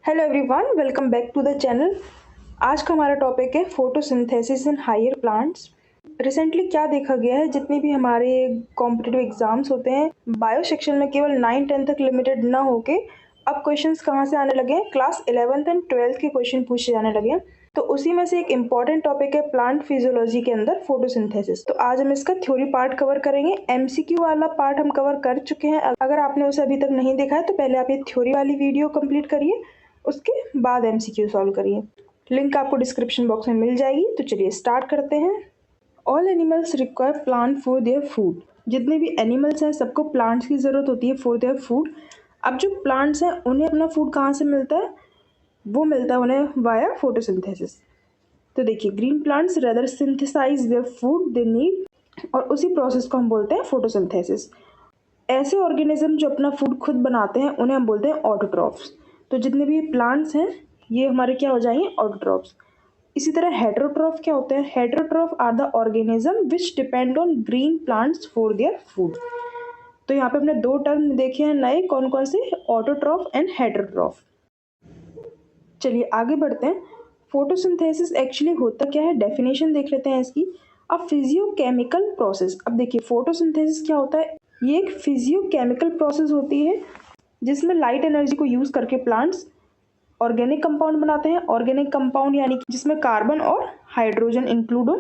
Hello everyone, welcome back to the channel. आज का हमारा टॉपिक है photosynthesis in higher plants. Recently क्या देखा गया है, जितने भी हमारे कॉम्पिटिटिव एग्जाम्स होते हैं बायो सेक्शन में केवल 9-10 तक लिमिटेड ना होके अब क्वेश्चंस कहाँ से आने लगे हैं, क्लास 11th एंड 12th के क्वेश्चन पूछे जाने लगे हैं। तो उसी में से एक इम्पॉर्टेंट टॉपिक है प्लांट फिजियोलॉजी के अंदर फोटोसिंथेसिस। तो आज हम इसका थ्योरी पार्ट कवर करेंगे। एमसीक्यू वाला पार्ट हम कवर कर चुके हैं। अगर आपने उसे अभी तक नहीं देखा है तो पहले आप ये थ्योरी वाली वीडियो कंप्लीट करिए, उसके बाद एमसीक्यू सॉल्व करिए। लिंक आपको डिस्क्रिप्शन बॉक्स में मिल जाएगी। तो चलिए स्टार्ट करते हैं। All animals require plant for their food. जितने भी एनिमल्स हैं सबको प्लांट्स की ज़रूरत होती है फॉर देयर फूड। अब जो प्लांट्स हैं उन्हें अपना फूड कहाँ से मिलता है? वो मिलता है उन्हें वाया फोटोसिंथेसिस। तो देखिए, green plants rather synthesise their food they need, और उसी प्रोसेस को हम बोलते हैं फोटोसिंथेसिस। ऐसे ऑर्गेनिज्म जो अपना फूड खुद बनाते हैं उन्हें हम बोलते हैं ऑटोट्रॉफ्स। तो जितने भी प्लांट्स हैं ये हमारे क्या हो जाएंगे? ऑटोट्रॉफ्स। इसी तरह हेटेरोट्रॉफ क्या होते हैं? Heterotroph are the organism which depend on green plants for their food. तो यहाँ पे हमने दो टर्म देखे हैं नए, कौन कौन से? Autotroph and heterotroph. चलिए आगे बढ़ते हैं। फोटोसिंथेसिस एक्चुअली होता क्या है, डेफिनेशन देख लेते हैं इसकी। अ फिजियोकेमिकल प्रोसेस। अब देखिए फोटोसिंथेसिस क्या होता है, ये एक फिजियोकेमिकल प्रोसेस होती है जिसमें लाइट एनर्जी को यूज करके प्लांट्स ऑर्गेनिक कंपाउंड बनाते हैं। ऑर्गेनिक कंपाउंड यानी कि जिसमें कार्बन और हाइड्रोजन इंक्लूड हो।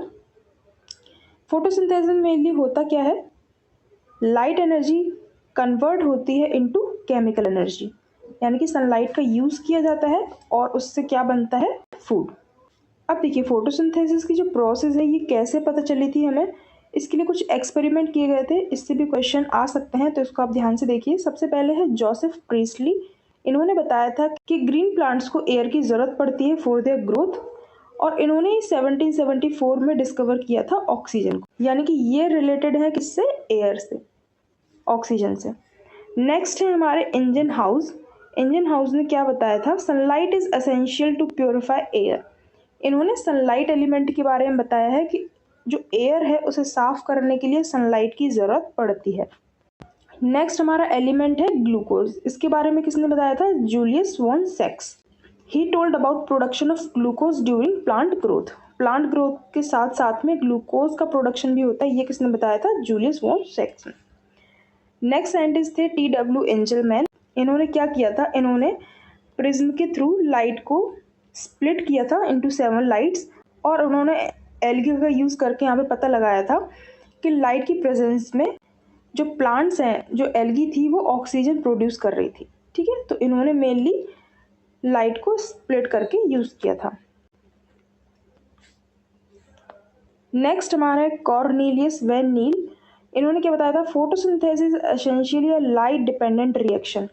फोटोसिंथेसिस मेनली होता क्या है, लाइट एनर्जी कन्वर्ट होती है इनटू केमिकल एनर्जी, यानी कि सनलाइट का यूज किया जाता है और उससे क्या बनता है? फूड। अब देखिए फोटोसिंथेसिस की जो प्रोसेस है ये कैसे पता चली थी हमें, इसके लिए कुछ एक्सपेरिमेंट किए गए थे। इससे भी क्वेश्चन आ सकते हैं, तो इसको आप ध्यान से देखिए। सबसे पहले है जोसेफ प्रीस्टली। इन्होंने बताया था कि ग्रीन प्लांट्स को एयर की ज़रूरत पड़ती है फॉर देयर ग्रोथ, और इन्होंने 1774 में डिस्कवर किया था ऑक्सीजन को, यानी कि ये रिलेटेड है किससे? एयर से, ऑक्सीजन से। नेक्स्ट है हमारे इंजन हाउस। इंजन हाउस ने क्या बताया था? Sunlight is essential to purify air. इन्होंने सनलाइट एलिमेंट के बारे में बताया है कि जो एयर है उसे साफ करने के लिए सनलाइट की ज़रूरत पड़ती है। नेक्स्ट हमारा एलिमेंट है ग्लूकोज। इसके बारे में किसने बताया था? जूलियस वॉन सेक्स। He told about production of glucose during plant growth. Plant growth के साथ साथ में ग्लूकोज का प्रोडक्शन भी होता है, ये किसने बताया था? जूलियस वॉन सेक्स ने। नेक्स्ट साइंटिस्ट थे T.W. एंजलमैन। इन्होंने क्या किया था? इन्होंने प्रिज्म के थ्रू लाइट को स्प्लिट किया था इनटू 7 लाइट्स, और उन्होंने एल्गी का यूज़ करके यहाँ पे पता लगाया था कि लाइट की प्रेजेंस में जो प्लांट्स हैं, जो एल्गी थी वो ऑक्सीजन प्रोड्यूस कर रही थी। ठीक है, तो इन्होंने मेनली लाइट को स्प्लिट करके यूज़ किया था। नेक्स्ट हमारा है कॉर्नेलियस वैन नील। इन्होंने क्या बताया था? Photosynthesis essentially a light dependent reaction.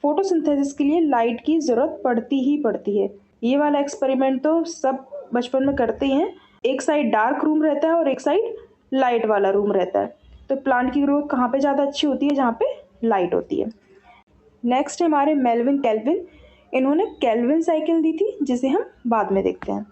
Photosynthesis के लिए लाइट की ज़रूरत पड़ती ही पड़ती है। ये वाला एक्सपेरिमेंट तो सब बचपन में करते ही हैं। एक साइड डार्क रूम रहता है और एक साइड लाइट वाला रूम रहता है। तो प्लांट की ग्रोथ कहाँ पे ज़्यादा अच्छी होती है? जहाँ पे लाइट होती है। नेक्स्ट है हमारे मेल्विन केल्विन। इन्होंने केल्विन साइकिल दी थी, जिसे हम बाद में देखते हैं।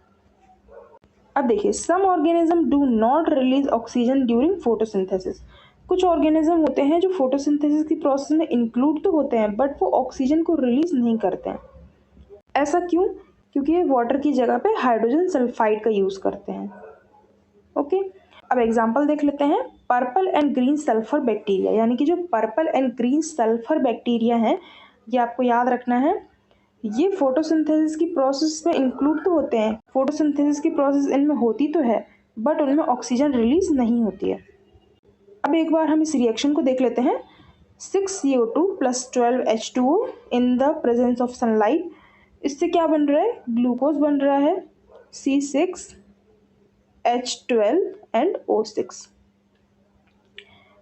अब देखिए, some organism do not release oxygen during photosynthesis. कुछ ऑर्गेनिज्म होते हैं जो फोटोसिंथेसिस की प्रोसेस में इंक्लूड तो होते हैं बट वो ऑक्सीजन को रिलीज नहीं करते हैं। ऐसा क्यों? क्योंकि ये वाटर की जगह पे हाइड्रोजन सल्फाइड का यूज़ करते हैं। ओके, अब एग्जांपल देख लेते हैं। Purple and green sulphur bacteria, यानी कि जो purple and green sulphur bacteria हैं, ये आपको याद रखना है, ये फोटोसिंथेसिस की प्रोसेस में इंक्लूड तो होते हैं। फोटोसिंथेसिस की प्रोसेस इनमें होती तो है बट उनमें ऑक्सीजन रिलीज नहीं होती है। अब एक बार हम इस रिएक्शन को देख लेते हैं। 6CO2 + 12H2O in the presence of sunlight. इससे क्या बन रहा है? ग्लूकोज बन रहा है, C6H12 एंड O6।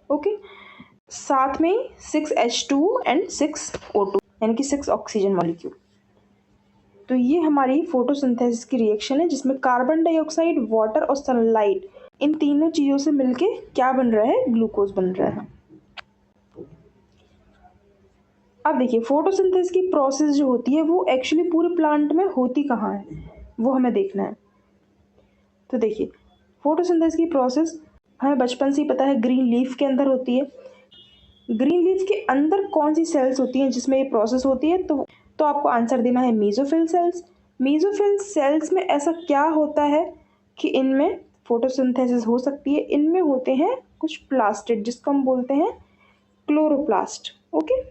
ओके, साथ में 6H2O एंड 6O2, यानी कि 6 ऑक्सीजन मॉलिक्यूल। तो ये हमारी फोटोसिंथेसिस की रिएक्शन है जिसमें कार्बन डाइऑक्साइड, वाटर और सनलाइट, इन तीनों चीज़ों से मिलके क्या बन रहा है? ग्लूकोज बन रहा है। अब देखिए फोटोसिंथेसिस की प्रोसेस जो होती है वो एक्चुअली पूरे प्लांट में होती कहाँ है, वो हमें देखना है। तो देखिए फोटोसिंथेसिस की प्रोसेस हमें बचपन से ही पता है, ग्रीन लीफ के अंदर होती है। ग्रीन लीफ के अंदर कौन सी सेल्स होती हैं जिसमें ये प्रोसेस होती है? तो तो आपको आंसर देना है मेसोफिल सेल्स। मेसोफिल सेल्स में ऐसा क्या होता है कि इनमें फोटोसिंथेसिस हो सकती है। इनमें होते हैं कुछ प्लास्टिड जिसको हम बोलते हैं क्लोरोप्लास्ट। ओके,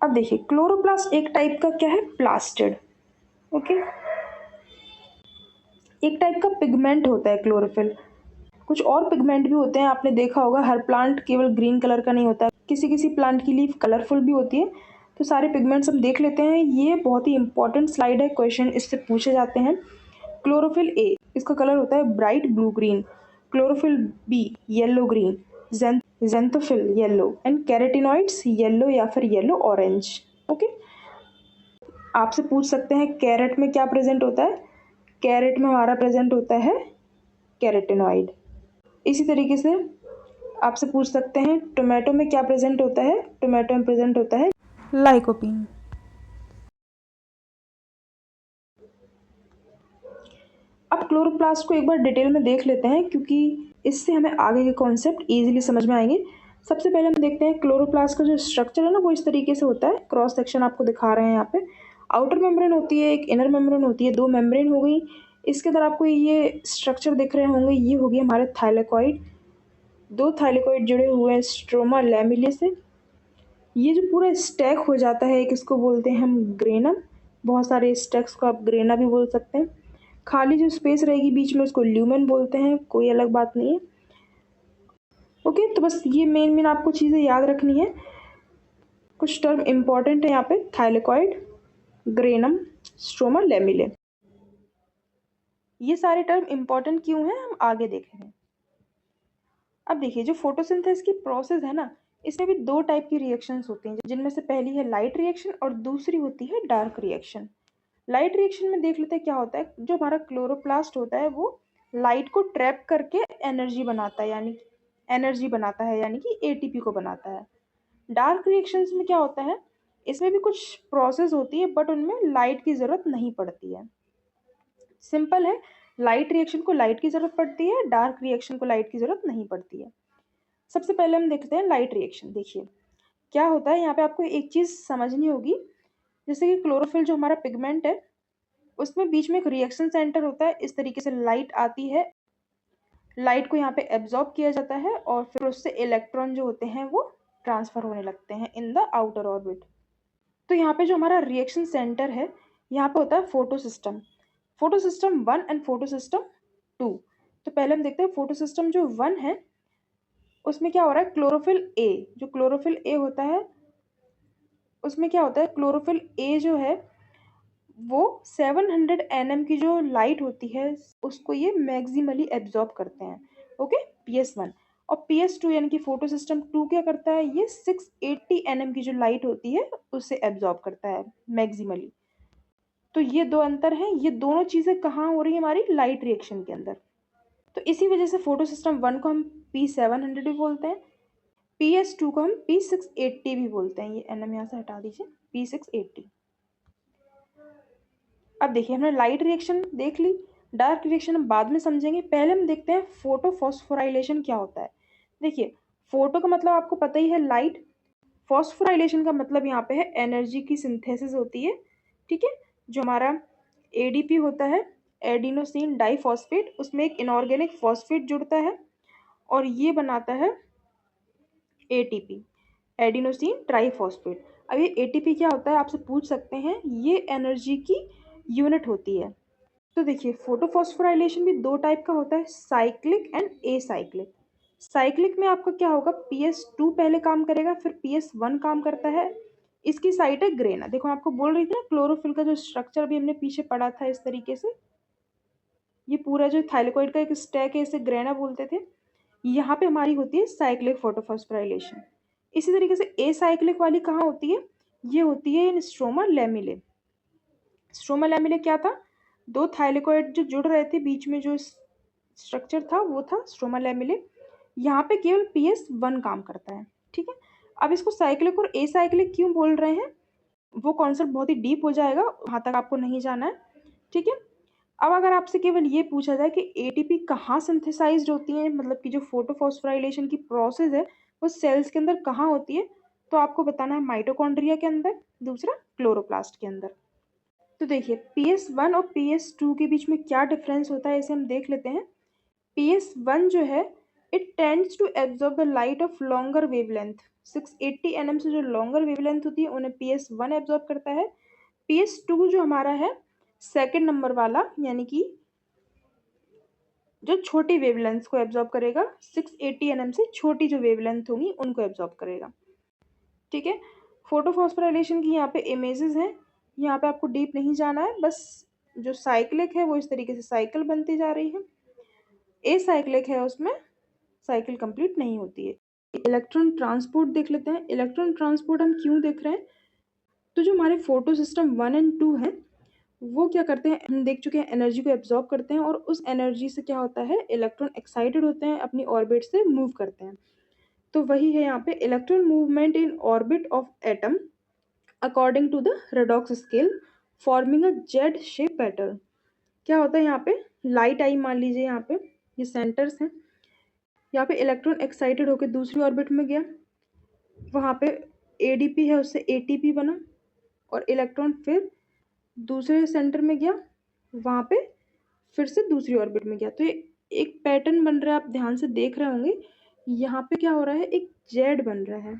अब देखिए क्लोरोप्लास्ट एक टाइप का क्या है, प्लास्टिड। ओके, एक टाइप का पिगमेंट होता है क्लोरोफिल। कुछ और पिगमेंट भी होते हैं, आपने देखा होगा हर प्लांट केवल ग्रीन कलर का नहीं होता, किसी किसी प्लांट की लीफ कलरफुल भी होती है। तो सारे पिगमेंट्स हम देख लेते हैं। ये बहुत ही इंपॉर्टेंट स्लाइड है, क्वेश्चन इससे पूछे जाते हैं। क्लोरोफिल ए, इसका कलर होता है bright blue green. Chlorophyll b yellow green, xanthophyll yellow and carotenoids yellow या फिर येलो ऑरेंज। ओके, आपसे पूछ सकते हैं कैरेट में क्या प्रेजेंट होता है। कैरेट में हमारा प्रेजेंट होता है कैरेटिनॉइड। इसी तरीके से आपसे पूछ सकते हैं टोमेटो में क्या प्रेजेंट होता है। टोमेटो में प्रेजेंट होता है लाइकोपीन। अब क्लोरोप्लास्ट को एक बार डिटेल में देख लेते हैं, क्योंकि इससे हमें आगे के कॉन्सेप्ट इजीली समझ में आएंगे। सबसे पहले हम देखते हैं क्लोरोप्लास्ट का जो स्ट्रक्चर है ना, वो इस तरीके से होता है। क्रॉस सेक्शन आपको दिखा रहे हैं यहाँ पे। आउटर मेम्ब्रेन होती है, एक इनर मेम्ब्रेन होती है, दो मेम्ब्रेन हो गई। इसके अंदर आपको ये स्ट्रक्चर दिख रहे होंगे, ये होगी हमारे थाइलेकॉइड। दो थाइलेकॉइड जुड़े हुए हैं स्ट्रोमा लैमिले से। ये जो पूरा स्टैक हो जाता है एक, इसको बोलते हैं हम ग्रेनम। बहुत सारे स्टैक्स को आप ग्रेना भी बोल सकते हैं। खाली जो स्पेस रहेगी बीच में उसको ल्यूमेन बोलते हैं, कोई अलग बात नहीं है। ओके, तो बस ये मेन मेन आपको चीज़ें याद रखनी है। कुछ टर्म इंपॉर्टेंट है यहाँ पे, थाइलेकॉइड, ग्रेनम, स्ट्रोमा लैमिले। ये सारे टर्म इंपॉर्टेंट क्यों हैं हम आगे देखेंगे। अब देखिए जो फोटोसिंथेसिस की प्रोसेस है ना, इसमें भी दो टाइप की रिएक्शंस होती हैं, जिनमें से पहली है लाइट रिएक्शन और दूसरी होती है डार्क रिएक्शन। लाइट रिएक्शन में देख लेते हैं क्या होता है। जो हमारा क्लोरोप्लास्ट होता है वो लाइट को ट्रैप करके एनर्जी बनाता है, यानी कि एटीपी को बनाता है। डार्क रिएक्शंस में क्या होता है, इसमें भी कुछ प्रोसेस होती है बट उनमें लाइट की ज़रूरत नहीं पड़ती है। सिंपल है, लाइट रिएक्शन को लाइट की ज़रूरत पड़ती है, डार्क रिएक्शन को लाइट की ज़रूरत नहीं पड़ती है। सबसे पहले हम देखते हैं लाइट रिएक्शन। देखिए क्या होता है, यहाँ पे आपको एक चीज़ समझनी होगी। जैसे कि क्लोरोफिल जो हमारा पिगमेंट है, उसमें बीच में एक रिएक्शन सेंटर होता है। इस तरीके से लाइट आती है, लाइट को यहाँ पे एब्जॉर्ब किया जाता है और फिर उससे इलेक्ट्रॉन जो होते हैं वो ट्रांसफर होने लगते हैं इन द आउटर ऑर्बिट। तो यहाँ पे जो हमारा रिएक्शन सेंटर है, यहाँ पे होता है photo system. Photo system 1 and photo system 2। तो पहले हम देखते हैं फोटो सिस्टम जो 1 है, उसमें क्या हो रहा है, क्लोरोफिल ए, जो क्लोरोफिल ए होता है उसमें क्या होता है, क्लोरोफिल ए जो है वो 700 nm की जो लाइट होती है उसको ये मैक्सिमली एब्जॉर्ब करते हैं। Okay, PS1। और PS2 यानी कि फोटो सिस्टम 2 क्या करता है, ये 680 nm की जो लाइट होती है उसे एब्जॉर्ब करता है मैक्सिमली। तो ये दो अंतर हैं, ये दोनों चीज़ें कहाँ हो रही है, हमारी लाइट रिएक्शन के अंदर। तो इसी वजह से फोटो सिस्टम 1 को हम P700 भी बोलते हैं, PS2 को हम P680 भी बोलते हैं। ये NM यहाँ से हटा दीजिए, P680। अब देखिए हमने लाइट रिएक्शन देख ली, डार्क रिएक्शन हम बाद में समझेंगे। पहले हम देखते हैं फोटो फॉस्फोराइलेशन क्या होता है। देखिए फोटो का मतलब आपको पता ही है लाइट, फॉस्फोराइलेशन का मतलब यहाँ पे है एनर्जी की सिंथेसिस होती है। ठीक है, जो हमारा एडीपी होता है, एडिनोसिन डाइफॉस्फेट, उसमें एक इनऑर्गेनिक फॉस्फेट जुड़ता है और ये बनाता है एटीपी, एडिनोसिन ट्राइफॉस्फेट। अब ये एटीपी क्या होता है आपसे पूछ सकते हैं, ये एनर्जी की यूनिट होती है। तो देखिए फोटोफॉस्फोराइलेशन भी दो टाइप का होता है, साइक्लिक एंड एसाइक्लिक। साइक्लिक में आपका क्या होगा, PS2 पहले काम करेगा फिर PS1 काम करता है। इसकी साइट है ग्रेना। देखो मैं आपको बोल रही थी ना क्लोरोफिल का जो स्ट्रक्चर भी हमने पीछे पढ़ा था इस तरीके से, ये पूरा जो थाइलेकॉइड का एक स्टैक है इसे ग्रेना बोलते थे। यहाँ पे हमारी होती है साइक्लिक फोटोफॉस्फोराइलेशन। इसी तरीके से एसाइक्लिक वाली कहाँ होती है, ये होती है इन स्ट्रोमा लैमिले। स्ट्रोमा लैमिले क्या था, दो थाइलेकॉइड जो जुड़ रहे थे, बीच में जो स्ट्रक्चर था वो था स्ट्रोमा लैमिले। यहाँ पे केवल PS1 काम करता है। ठीक है, अब इसको साइक्लिक और एसाइक्लिक क्यों बोल रहे हैं, वो कॉन्सेप्ट बहुत ही डीप हो जाएगा, वहाँ तक आपको नहीं जाना है। ठीक है, अब अगर आपसे केवल ये पूछा जाए कि एटीपी कहाँ सिंथेसाइज्ड होती है, मतलब कि जो फोटोफॉस्फोराइलेशन की प्रोसेस है वो सेल्स के अंदर कहाँ होती है, तो आपको बताना है माइटोकॉन्ड्रिया के अंदर, दूसरा क्लोरोप्लास्ट के अंदर। तो देखिए PS1 और PS2 के बीच में क्या डिफरेंस होता है इसे हम देख लेते हैं। PS1 जो है it tends to absorb the light of longer wavelength. 680 nm से जो लॉन्गर वेवलेंथ होती है उन्हें PS1 एब्जॉर्ब करता है। PS2 जो हमारा है सेकंड नंबर वाला, यानी कि जो छोटी वेवलेंथ को एब्जॉर्ब करेगा, 680 nm से छोटी जो वेवलेंथ होंगी उनको एब्जॉर्ब करेगा। ठीक है, फोटोफॉस्फोराइलेशन की यहाँ पे इमेजेस हैं, यहाँ पे आपको डीप नहीं जाना है, बस जो साइक्लिक है वो इस तरीके से साइकिल बनती जा रही है, ए साइक्लिक है उसमें साइकिल कंप्लीट नहीं होती है। इलेक्ट्रॉन ट्रांसपोर्ट देख लेते हैं। इलेक्ट्रॉन ट्रांसपोर्ट हम क्यों देख रहे हैं, तो जो हमारे फोटो सिस्टम 1 एंड 2 हैं वो क्या करते हैं, हम देख चुके हैं एनर्जी को एब्जॉर्ब करते हैं और उस एनर्जी से क्या होता है, इलेक्ट्रॉन एक्साइटेड होते हैं, अपनी ऑर्बिट से मूव करते हैं। तो वही है यहाँ पे electron movement in orbit of atom according to the redox scale forming a Z shape pattern. क्या होता है यहाँ पे, लाइट आई मान लीजिए, यहाँ पे ये सेंटर्स हैं, यहाँ पे इलेक्ट्रॉन एक्साइटेड होकर दूसरी ऑर्बिट में गया, वहाँ पे ADP है उससे ATP बना, और इलेक्ट्रॉन फिर दूसरे सेंटर में गया, वहाँ पे फिर से दूसरी ऑर्बिट में गया। तो ये एक पैटर्न बन रहा है, आप ध्यान से देख रहे होंगे। यहाँ पे क्या हो रहा है, एक जेड बन रहा है,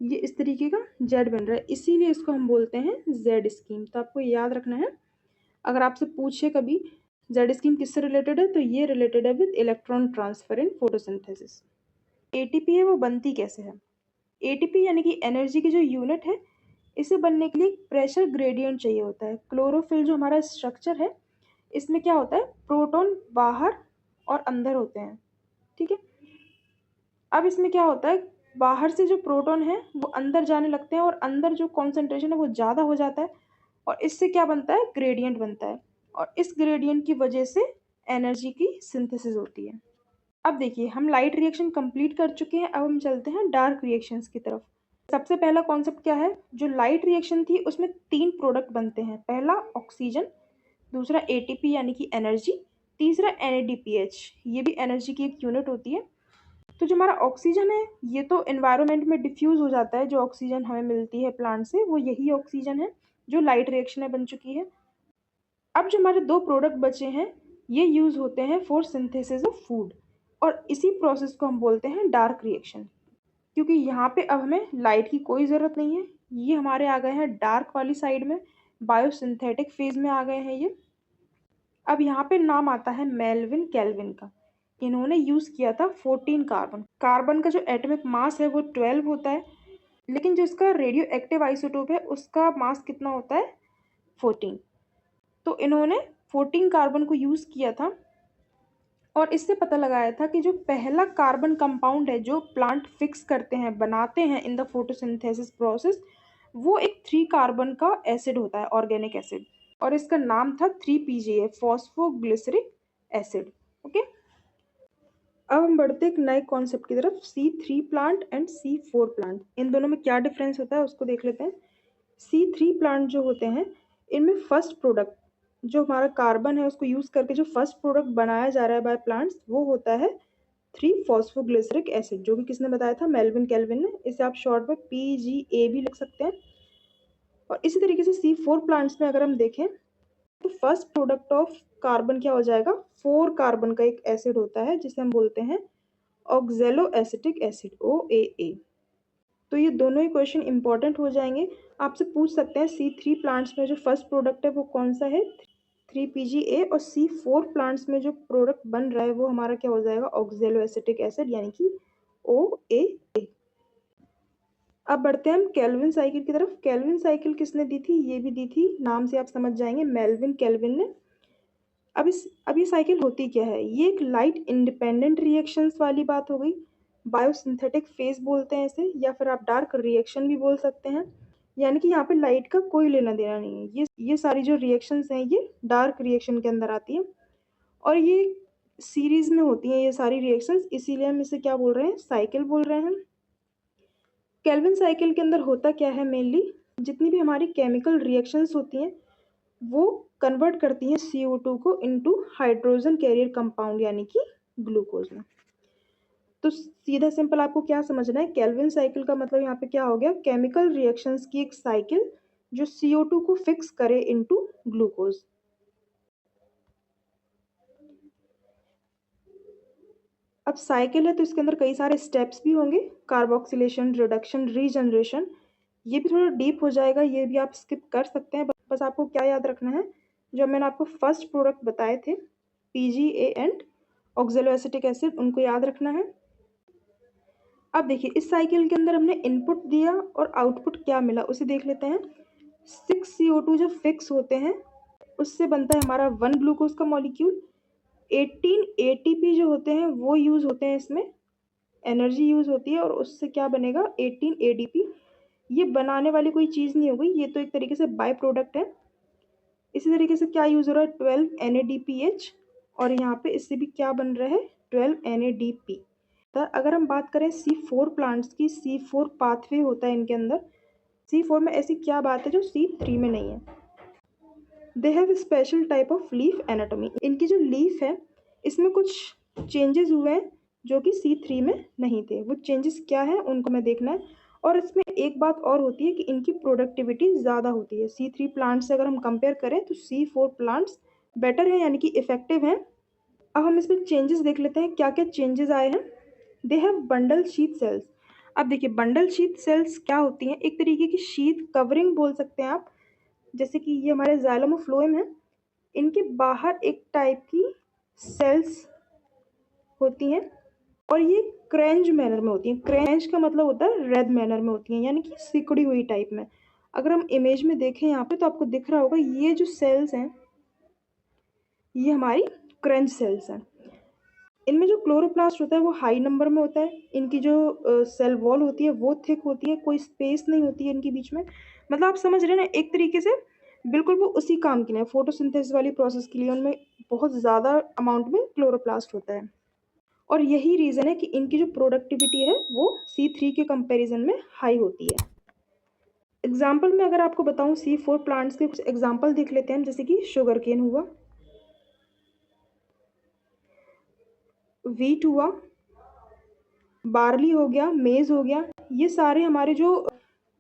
ये इस तरीके का जेड बन रहा है, इसीलिए इसको हम बोलते हैं जेड स्कीम। तो आपको याद रखना है, अगर आपसे पूछे कभी जेड स्कीम किससे रिलेटेड है, तो ये रिलेटेड है with electron transfer in photosynthesis. ATP है वो बनती कैसे है, ATP यानी कि एनर्जी की जो यूनिट है, इसे बनने के लिए प्रेशर ग्रेडियंट चाहिए होता है। क्लोरोफिल जो हमारा स्ट्रक्चर है, इसमें क्या होता है, प्रोटॉन बाहर और अंदर होते हैं। ठीक है, अब इसमें क्या होता है, बाहर से जो प्रोटॉन है वो अंदर जाने लगते हैं और अंदर जो कॉन्सेंट्रेशन है वो ज़्यादा हो जाता है, और इससे क्या बनता है, ग्रेडियंट बनता है, और इस ग्रेडियंट की वजह से एनर्जी की सिंथेसिस होती है। अब देखिए हम लाइट रिएक्शन कंप्लीट कर चुके हैं, अब हम चलते हैं डार्क रिएक्शंस की तरफ। सबसे पहला कॉन्सेप्ट क्या है, जो लाइट रिएक्शन थी उसमें 3 प्रोडक्ट बनते हैं। पहला ऑक्सीजन, दूसरा ATP यानी कि एनर्जी, तीसरा NADPH, ये भी एनर्जी की एक यूनिट होती है। तो जो हमारा ऑक्सीजन है ये तो एनवायरनमेंट में डिफ्यूज हो जाता है, जो ऑक्सीजन हमें मिलती है प्लांट से वो यही ऑक्सीजन है जो लाइट रिएक्शन में बन चुकी है। अब जो हमारे 2 प्रोडक्ट बचे हैं ये यूज होते हैं फॉर सिंथेसिस ऑफ फूड, और इसी प्रोसेस को हम बोलते हैं डार्क रिएक्शन, क्योंकि यहाँ पे अब हमें लाइट की कोई ज़रूरत नहीं है, ये हमारे आ गए हैं डार्क वाली साइड में, बायोसिंथेटिक फेज में आ गए हैं ये। अब यहाँ पे नाम आता है मेल्विन केल्विन का, इन्होंने यूज़ किया था 14 कार्बन। कार्बन का जो एटॉमिक मास है वो 12 होता है, लेकिन जो इसका रेडियो एक्टिव आइसोटोप है उसका मास कितना होता है, 14। तो इन्होंने 14 कार्बन को यूज़ किया था, और इससे पता लगाया था कि जो पहला कार्बन कंपाउंड है जो प्लांट फिक्स करते हैं, बनाते हैं इन द फोटोसिंथेसिस प्रोसेस, वो एक 3 कार्बन का एसिड होता है, ऑर्गेनिक एसिड, और इसका नाम था 3PGA, फॉस्फोग्लिसरिक एसिड। ओके, अब हम बढ़ते एक नए कॉन्सेप्ट की तरफ, C3 plant and C4 plant. इन दोनों में क्या डिफरेंस होता है उसको देख लेते हैं। C3 प्लांट जो होते हैं इनमें फर्स्ट प्रोडक्ट जो हमारा कार्बन है उसको यूज करके जो फर्स्ट प्रोडक्ट बनाया जा रहा है बाय प्लांट्स, वो होता है 3 फॉस्फोग्लिसरिक एसिड, जो कि किसने बताया था, मेल्विन केल्विन ने। इसे आप शॉर्ट में PGA भी लिख सकते हैं। और इसी तरीके से C4 प्लांट्स में अगर हम देखें तो फर्स्ट प्रोडक्ट ऑफ कार्बन क्या हो जाएगा, 4 कार्बन का एक एसिड होता है जिसे हम बोलते हैं ऑक्जेलो एसिटिक एसिड, OAA। तो ये दोनों ही क्वेश्चन इंपॉर्टेंट हो जाएंगे, आपसे पूछ सकते हैं C3 प्लांट्स में जो फर्स्ट प्रोडक्ट है वो कौन सा है, 3PGA, और C4 प्लांट्स में जो प्रोडक्ट बन रहा है वो हमारा क्या हो जाएगा, ऑक्जेलो एसिटिक एसिड यानी कि OAA। अब बढ़ते हैं हम केल्विन साइकिल की तरफ। केल्विन साइकिल किसने दी थी, ये भी दी थी, नाम से आप समझ जाएंगे, मेल्विन केल्विन ने। अब ये साइकिल होती क्या है, ये एक लाइट इंडिपेंडेंट रिएक्शंस वाली बात हो गई, बायोसिंथेटिक फेज बोलते हैं इसे, या फिर आप डार्क रिएक्शन भी बोल सकते हैं। यानी कि यहाँ पे लाइट का कोई लेना देना नहीं है, ये सारी जो रिएक्शंस हैं ये डार्क रिएक्शन के अंदर आती है, और ये सीरीज में होती हैं ये सारी रिएक्शंस, इसीलिए हम इसे क्या बोल रहे हैं, साइकिल बोल रहे हैं। केल्विन साइकिल के अंदर होता क्या है, मेनली जितनी भी हमारी केमिकल रिएक्शंस होती हैं वो कन्वर्ट करती हैं CO2 को इनटू हाइड्रोजन कैरियर कंपाउंड यानी कि ग्लूकोज में। तो सीधा सिंपल आपको क्या समझना है, केल्विन साइकिल का मतलब यहाँ पे क्या हो गया, केमिकल रिएक्शंस की एक साइकिल जो CO2 को फिक्स करे इनटू ग्लूकोज। अब साइकिल है तो इसके अंदर कई सारे स्टेप्स भी होंगे, कार्बोक्सिलेशन, रिडक्शन, रीजनरेशन। ये भी थोड़ा डीप हो जाएगा, ये भी आप स्किप कर सकते हैं। बस आपको क्या याद रखना है, जो मैंने आपको फर्स्ट प्रोडक्ट बताए थे PGA एंड ऑक्जेलोएसिटिक एसिड, उनको याद रखना है। अब देखिए इस साइकिल के अंदर हमने इनपुट दिया और आउटपुट क्या मिला उसे देख लेते हैं। 6 CO2 जब फिक्स होते हैं उससे बनता है हमारा 1 ग्लूकोज का मॉलिक्यूल। 18 ATP जो होते हैं वो यूज होते हैं, इसमें एनर्जी यूज होती है और उससे क्या बनेगा 18 ADP। ये बनाने वाली कोई चीज़ नहीं हो गई, ये तो एक तरीके से बाय प्रोडक्ट है। इसी तरीके से क्या यूज हो रहा है 12 NADPH और यहाँ पे इससे भी क्या बन रहा है 12 NADP। तो अगर हम बात करें C4 प्लांट्स की, C4 पाथवे होता है इनके अंदर। C4 में ऐसी क्या बात है जो C3 में नहीं है। They have special type of leaf anatomy. इनकी जो लीफ है इसमें कुछ चेंजेस हुए हैं जो कि C3 में नहीं थे। वो चेंजेस क्या है उनको मैं देखना है। और इसमें एक बात और होती है कि इनकी प्रोडक्टिविटी ज़्यादा होती है। C3 प्लांट्स से अगर हम कंपेयर करें तो C4 प्लांट्स बेटर है, यानी कि इफेक्टिव हैं। अब हम इसमें चेंजेस देख लेते हैं, क्या क्या चेंजेस आए हैं। They have bundle sheath sales. अब देखिए बंडल शीथ सेल्स क्या होती हैं, एक तरीके की शीथ कवरिंग बोल सकते हैं आप। जैसे कि ये हमारे जाइलम और फ्लोएम है, इनके बाहर एक टाइप की सेल्स होती हैं और ये क्रेंज मैनर में होती हैं। क्रेंज का मतलब होता है रेड मैनर में होती हैं, यानी कि सिकुड़ी हुई टाइप में। अगर हम इमेज में देखें यहाँ पे तो आपको दिख रहा होगा ये जो सेल्स हैं ये हमारी क्रेंज सेल्स हैं। इनमें जो क्लोरोप्लास्ट होता है वो हाई नंबर में होता है। इनकी जो सेल वॉल होती है वो थिक होती है, कोई स्पेस नहीं होती है इनके बीच में। मतलब आप समझ रहे हैं ना, एक तरीके से बिल्कुल वो उसी काम की ना फोटोसिंथेसिस वाली प्रोसेस के लिए उनमें बहुत ज़्यादा अमाउंट में क्लोरोप्लास्ट होता है। और यही रीज़न है कि इनकी जो प्रोडक्टिविटी है वो C3 के कंपैरिजन में हाई होती है। एग्जाम्पल में अगर आपको बताऊं C4 प्लांट्स के कुछ एग्जाम्पल देख लेते हैं, जैसे कि शुगर केन हुआ, वीट हुआ, बार्ली हो गया, मेज हो गया। ये सारे हमारे जो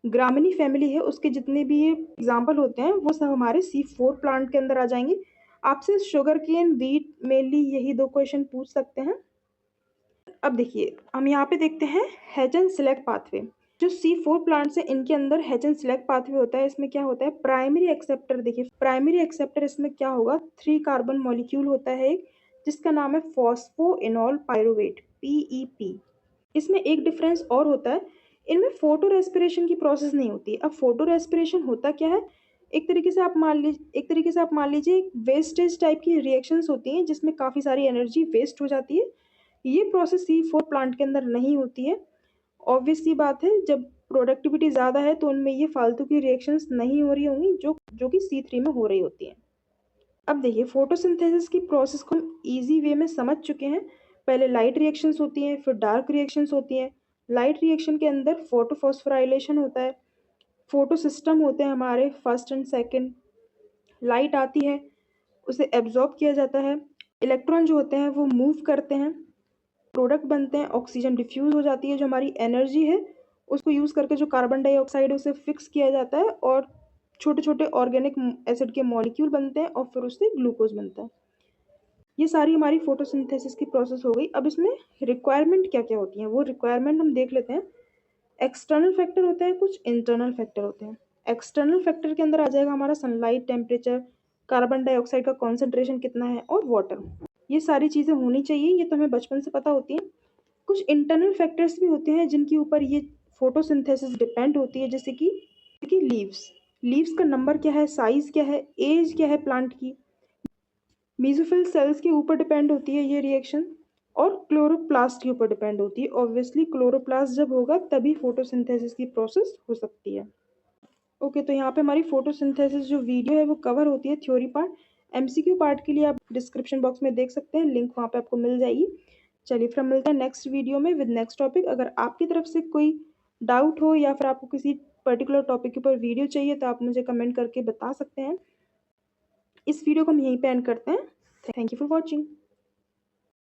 ग्रामिनी फैमिली है उसके जितने भी ये एग्जाम्पल होते हैं वो सब हमारे C4 प्लांट के अंदर आ जाएंगे। आपसे शुगर केन, वीट मेनली यही दो क्वेश्चन पूछ सकते हैं। अब देखिए हम यहाँ पे देखते हैं हैच एंड सिलेक्ट पाथवे। जो C4 प्लांट्स है इनके अंदर हैच एंड सिलेक्ट पाथवे होता है। इसमें क्या होता है प्राइमरी एक्सेप्टर। देखिए प्राइमरी एक्सेप्टर इसमें क्या होगा, 3 कार्बन मॉलिक्यूल होता है एक, जिसका नाम है फॉस्फोइनोल पायरुवेट PEP। इसमें एक डिफरेंस और होता है, इनमें फोटो रेस्पिरेशन की प्रोसेस नहीं होती है। अब फोटो रेस्पिरेशन होता क्या है, एक तरीके से आप मान लीजिए एक वेस्टेज टाइप की रिएक्शंस होती हैं जिसमें काफ़ी सारी एनर्जी वेस्ट हो जाती है। ये प्रोसेस C4 प्लांट के अंदर नहीं होती है। ऑब्वियस सी बात है, जब प्रोडक्टिविटी ज़्यादा है तो उनमें ये फालतू की रिएक्शंस नहीं हो रही होंगी जो कि C3 में हो रही होती हैं। अब देखिए फोटोसिंथेसिस की प्रोसेस को हम ईजी वे में समझ चुके हैं। पहले लाइट रिएक्शंस होती हैं, फिर डार्क रिएक्शंस होती हैं। लाइट रिएक्शन के अंदर फोटोफॉस्फोराइलेशन होता है, फोटो सिस्टम होते हैं हमारे फर्स्ट एंड सेकंड। लाइट आती है, उसे एब्जॉर्ब किया जाता है, इलेक्ट्रॉन जो होते हैं वो मूव करते हैं, प्रोडक्ट बनते हैं, ऑक्सीजन डिफ्यूज हो जाती है। जो हमारी एनर्जी है उसको यूज़ करके जो कार्बन डाइऑक्साइड है उसे फिक्स किया जाता है और छोटे छोटे ऑर्गेनिक एसिड के मॉलिक्यूल बनते हैं और फिर उससे ग्लूकोज बनता है। ये सारी हमारी फोटोसिंथेसिस की प्रोसेस हो गई। अब इसमें रिक्वायरमेंट क्या क्या होती हैं वो रिक्वायरमेंट हम देख लेते हैं। एक्सटर्नल फैक्टर होते हैं, कुछ इंटरनल फैक्टर होते हैं। एक्सटर्नल फैक्टर के अंदर आ जाएगा हमारा सनलाइट, टेम्परेचर, कार्बन डाइऑक्साइड का कॉन्सेंट्रेशन कितना है और वाटर। ये सारी चीज़ें होनी चाहिए, ये तो हमें बचपन से पता होती हैं। कुछ इंटरनल फैक्टर्स भी होते हैं जिनके ऊपर ये फोटोसिंथेसिस डिपेंड होती है, जैसे कि लीव्स का नंबर क्या है, साइज क्या है, एज क्या है प्लांट की। मेसोफिल सेल्स के ऊपर डिपेंड होती है ये रिएक्शन और क्लोरोप्लास्ट के ऊपर डिपेंड होती है। ऑब्वियसली क्लोरोप्लास्ट जब होगा तभी फोटोसिंथेसिस की प्रोसेस हो सकती है। ओके, तो यहाँ पे हमारी फोटोसिंथेसिस जो वीडियो है वो कवर होती है थ्योरी पार्ट। MCQ पार्ट के लिए आप डिस्क्रिप्शन बॉक्स में देख सकते हैं, लिंक वहाँ पे आपको मिल जाएगी। चलिए फिर मिलते हैं नेक्स्ट वीडियो में विद नेक्स्ट टॉपिक। अगर आपकी तरफ से कोई डाउट हो या फिर आपको किसी पर्टिकुलर टॉपिक के ऊपर वीडियो चाहिए तो आप मुझे कमेंट करके बता सकते हैं। इस वीडियो को हम यहीं पे एंड करते हैं। Thank you for watching.